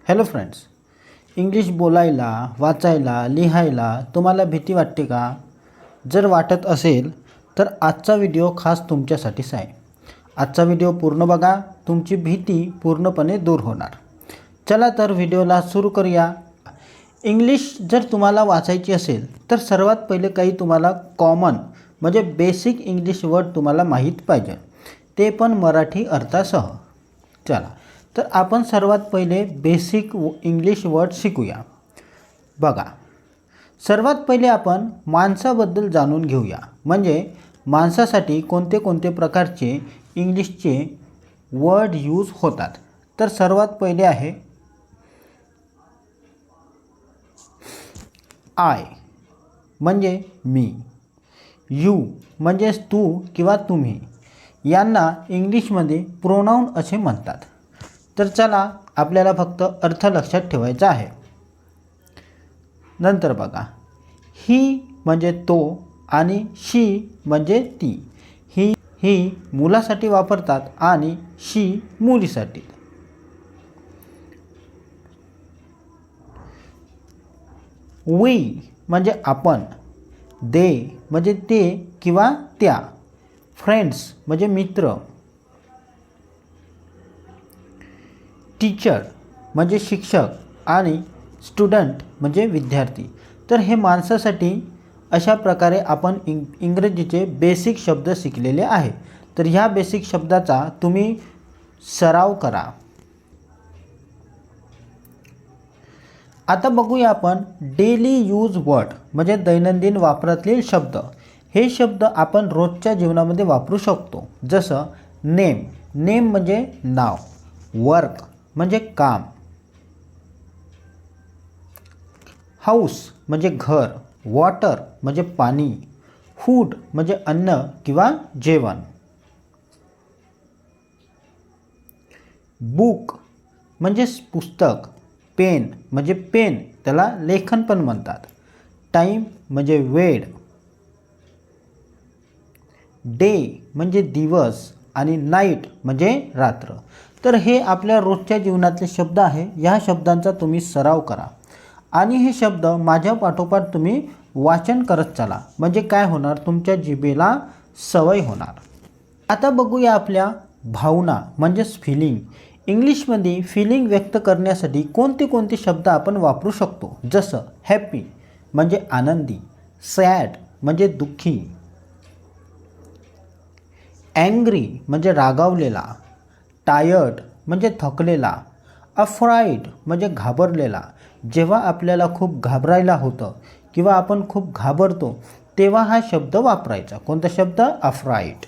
Hello friends, English बोलायला, वाचायला, लिहायला तुम्हाला भीती वाटते का? जर वाटत असेल तर आजचा व्हिडिओ खास तुमच्यासाठीच आहे. आजचा व्हिडिओ पूर्ण बघा, तुमची भीती पूर्णपणे दूर होणार. चला तर व्हिडिओला सुरू करूया. इंग्लिश जर तुम्हाला वाचायची असेल तर सर्वात पहिले काही तुम्हाला कॉमन म्हणजे बेसिक इंग्लिश वर्ड तुम्हाला माहीत पाहिजे, ते पण मराठी अर्थासह. चला तर आपण सर्वात पहिले बेसिक इंग्लिश वर्ड शिकूया. बघा, सर्वात पहिले आपण माणसाबद्दल जाणून घेऊया. म्हणजे माणसासाठी कोणते कोणते प्रकारचे इंग्लिशचे वर्ड यूज होतात. तर सर्वात पहिले आहे आय म्हणजे मी, यू म्हणजेच तू किंवा तुम्ही. यांना इंग्लिशमध्ये प्रोनाऊन असे म्हणतात. तर चला, आपल्याला फक्त अर्थ लक्षात ठेवायचा आहे. नंतर बघा, ही म्हणजे तो आणि शी म्हणजे ती. ही मुलासाठी वापरतात आणि शी मुलीसाठी. वी म्हणजे आपण, दे म्हणजे ते किंवा त्या, फ्रेंड्स म्हणजे मित्र, टीचर म्हणजे शिक्षक आणि स्टुडंट म्हणजे विद्यार्थी. तर हे माणसासाठी अशा प्रकारे आपण इंग्रजीचे बेसिक शब्द शिकलेले आहे. तर ह्या बेसिक शब्दाचा तुम्ही सराव करा. आता बघूया आपण डेली यूज वर्ड म्हणजे दैनंदिन वापरातील शब्द. हे शब्द आपण रोजच्या जीवनामध्ये वापरू शकतो. जसं नेम म्हणजे नाव, वर्क म्हणजे काम, हाऊस म्हणजे घर, वॉटर म्हणजे पाणी, फूड म्हणजे अन्न किंवा जेवण, बुक म्हणजे पुस्तक, पेन म्हणजे पेन, त्याला लेखन पण म्हणतात, टाईम म्हणजे वेळ, डे म्हणजे दिवस आणि नाईट म्हणजे रात्र. तर हे आपल्या रोजच्या जीवनातले शब्द आहे. ह्या शब्दांचा तुम्ही सराव करा आणि हे शब्द माझ्या पाठोपाठ तुम्ही वाचन करत चला. म्हणजे काय होणार, तुमच्या जिभेला सवय होणार. आता बघूया आपल्या भावना म्हणजेच फिलिंग. इंग्लिशमध्ये फिलिंग व्यक्त करण्यासाठी कोणते कोणते शब्द आपण वापरू शकतो. जसं हॅपी म्हणजे आनंदी, सॅड म्हणजे दुःखी, ॲंग्री म्हणजे रागावलेला, टायर्ड म्हणजे थकलेला, अफ्राईड म्हणजे घाबरलेला. जेव्हा आपल्याला खूप घाबरायला होतं किंवा आपण खूप घाबरतो तेव्हा हा शब्द वापरायचा. कोणता शब्द? अफ्राईड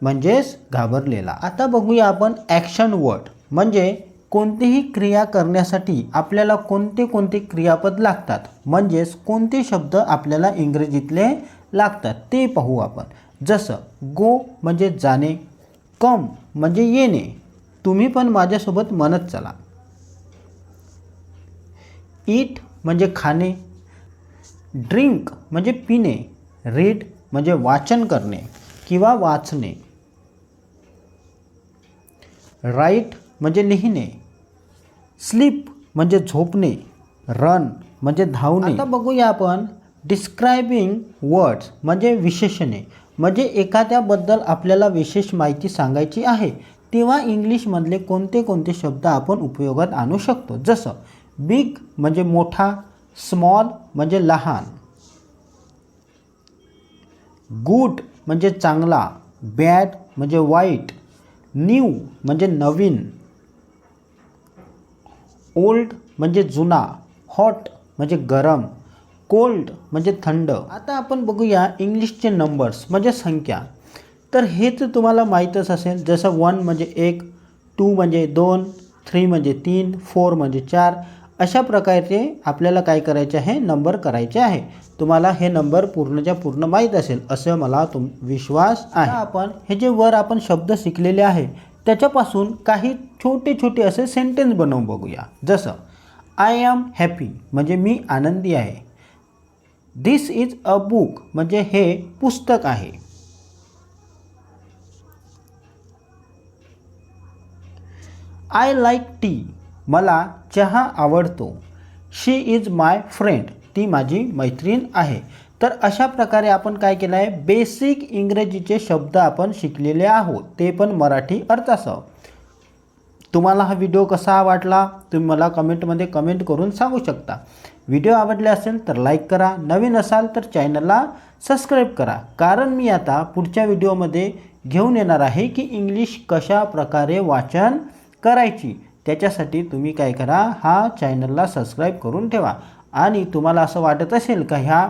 म्हणजेच घाबरलेला. आता बघूया आपण ॲक्शन वर्ड. म्हणजे कोणतीही क्रिया करण्यासाठी आपल्याला कोणते कोणते क्रियापद लागतात, म्हणजेच कोणते शब्द आपल्याला इंग्रजीतले लागतात ते पाहू आपण. जसं गो म्हणजे जाणे, कम म्हणजे येणे. तुम्ही पण माझ्यासोबत म्हणत चला. ईट म्हणजे खाणे, ड्रिंक म्हणजे पिणे, रीड म्हणजे वाचन करणे किंवा वाचणे, राईट म्हणजे लिहिणे, स्लीप म्हणजे झोपणे, रन म्हणजे धावणे. आता बघूया आपण डिस्क्रायबिंग वर्ड्स म्हणजे विशेषणे. म्हणजे एखाद्याबद्दल आपल्याला विशेष माहिती सांगायची आहे तेव्हा इंग्लिशमधले कोणते कोणते शब्द आपण उपयोगात आणू शकतो. जसं बिग म्हणजे मोठा, स्मॉल म्हणजे लहान, गुड म्हणजे चांगला, बॅड म्हणजे वाईट, न्यू म्हणजे नवीन, ओल्ड म्हणजे जुना, हॉट म्हणजे गरम, कोल्ड म्हणजे थंड. आता आपण बघूया इंग्लिशचे नंबर्स म्हणजे संख्या. तर हे तर तुम्हाला माहीतच असेल. जसं 1 म्हणजे 1, 2 म्हणजे 2, 3 म्हणजे 3, 4 म्हणजे 4. अशा प्रकारचे आपल्याला काय करायचे आहे, नंबर करायचे आहे. तुम्हाला हे नंबर पूर्णच्या पूर्ण माहीत असेल असं मला विश्वास आहे. आपण हे जे वर आपण शब्द शिकलेले आहे त्याच्यापासून काही छोटे छोटे असे सेंटेन्स बनवून बघूया. जसं आय एम हॅपी म्हणजे मी आनंदी आहे. दिस इज अ बुक म्हणजे हे पुस्तक आहे. आय लाईक टी मला चहा आवडतो. शी इज माय फ्रेंड. ती माझी मैत्रीण आहे. तर अशा प्रकारे आपण काय केलं आहे, बेसिक इंग्रजीचे शब्द आपण शिकलेले आहोत, ते पण मराठी अर्थासह. तुम्हाला हा व्हिडिओ कसा वाटला तुम्ही मला कमेंटमध्ये कमेंट करून सांगू शकता. व्हिडिओ आवडले असेल तर लाईक करा, नवीन असाल तर चॅनलला सबस्क्राईब करा. कारण मी आता पुढच्या व्हिडिओमध्ये घेऊन येणार आहे की इंग्लिश कशा प्रकारे वाचन करायची. त्याच्यासाठी तुम्ही काय करा, हा चॅनलला सबस्क्राईब करून ठेवा. आणि तुम्हाला असं वाटत असेल का ह्या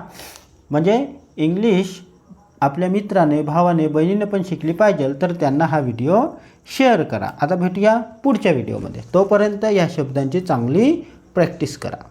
म्हणजे इंग्लिश आपल्या मित्राने, भावाने, बहिणीने पण शिकली पाहिजे, तर त्यांना हा व्हिडिओ शेअर करा. आता भेटूया पुढच्या व्हिडिओमध्ये. तोपर्यंत या शब्दांची चांगली प्रॅक्टिस करा.